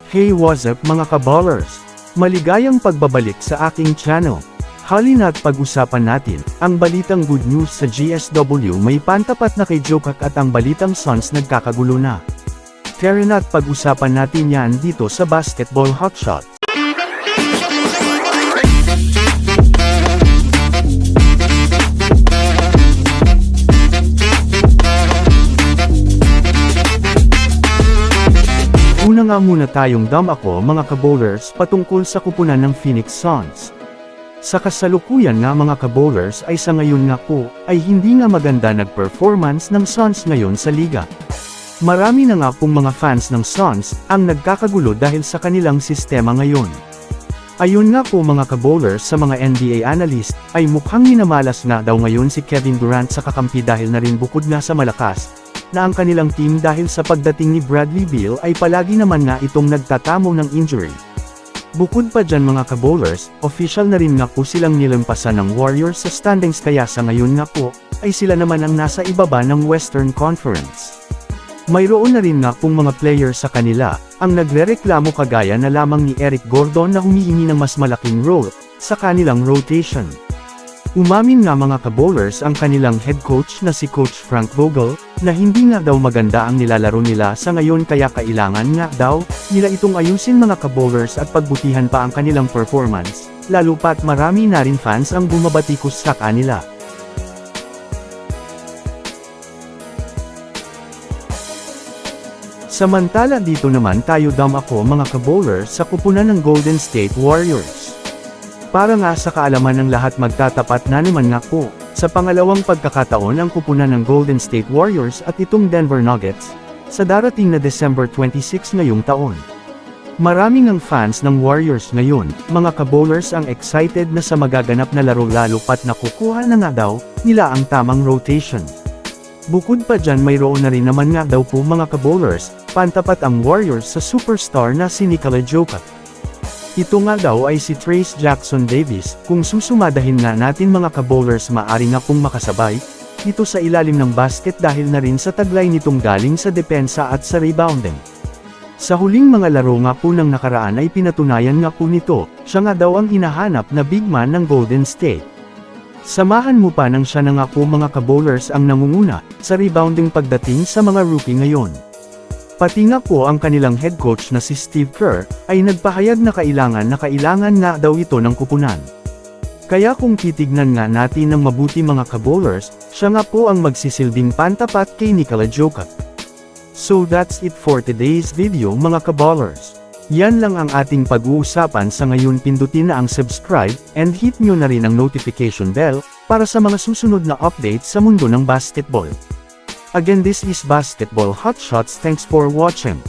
Hey, what's up mga kaballers? Maligayang pagbabalik sa aking channel. Halina't pag-usapan natin ang balitang good news sa GSW. May pantapat na kay Jokak at ang balitang Suns nagkakagulo na. Tara na't pag-usapan natin yan dito sa Basketball Hotshots. Una nga muna tayong ako mga kabowlers patungkol sa kupunan ng Phoenix Suns. Sa kasalukuyan nga mga kabowlers ay sa ngayon nga po, ay hindi nga maganda nag-performance ng Suns ngayon sa liga. Marami na nga pong mga fans ng Suns ang nagkakagulo dahil sa kanilang sistema ngayon. Ayun nga po mga kabowlers sa mga NBA analyst, ay mukhang minamalas na daw ngayon si Kevin Durant sa kakampi dahil na rin bukod nga sa malakas na ang kanilang team dahil sa pagdating ni Bradley Beal ay palagi naman nga itong nagtatamo ng injury. Bukod pa dyan mga kabowlers, official na rin nga po silang nilampasan ng Warriors sa standings kaya sa ngayon nga po, ay sila naman ang nasa ibaba ng Western Conference. Mayroon na rin nga pong mga players sa kanila, ang nagrereklamo kagaya na lamang ni Eric Gordon na humihingi ng mas malaking role sa kanilang rotation. Umamin nga mga kabowlers ang kanilang head coach na si Coach Frank Vogel, na hindi nga daw maganda ang nilalaro nila sa ngayon kaya kailangan nga daw nila itong ayusin mga kabowlers at pagbutihan pa ang kanilang performance, lalo pat marami na rin fans ang bumabatikos sa kanila. Samantala dito naman tayo ako mga kabowlers sa kupunan ng Golden State Warriors. Para nga sa kaalaman ng lahat magtatapat na naman nga po, sa pangalawang pagkakataon ang kupunan ng Golden State Warriors at itong Denver Nuggets, sa darating na December 26 ngayong taon. Maraming ang fans ng Warriors ngayon, mga kabowlers ang excited na sa magaganap na laro lalo pat nakukuha na nga daw, nila ang tamang rotation. Bukod pa dyan mayroon na rin naman nga daw po mga kabowlers, pantapat ang Warriors sa superstar na si Nikola Jokic. Ito nga daw ay si Trayce Jackson Davis, kung susumadahin nga natin mga kabowlers maari nga pong makasabay, dito sa ilalim ng basket dahil na rin sa taglay nitong galing sa depensa at sa rebounding. Sa huling mga laro nga po ng nakaraan ay pinatunayan nga po nito, siya nga daw ang hinahanap na big man ng Golden State. Samahan mo pa nang siya na nga po mga kabowlers ang nangunguna, sa rebounding pagdating sa mga rookie ngayon. Pati nga po ang kanilang head coach na si Steve Kerr, ay nagpahayag na kailangan nga daw ito ng kupunan. Kaya kung titignan nga natin ng mabuti mga kabowlers, siya nga po ang magsisilbing pantapat kay Nikola Jokic. So that's it for today's video mga kabowlers. Yan lang ang ating pag-uusapan sa ngayon, pindutin na ang subscribe, and hit nyo na rin ang notification bell, para sa mga susunod na updates sa mundo ng basketball. Again, this is Basketball Hotshots. Thanks for watching.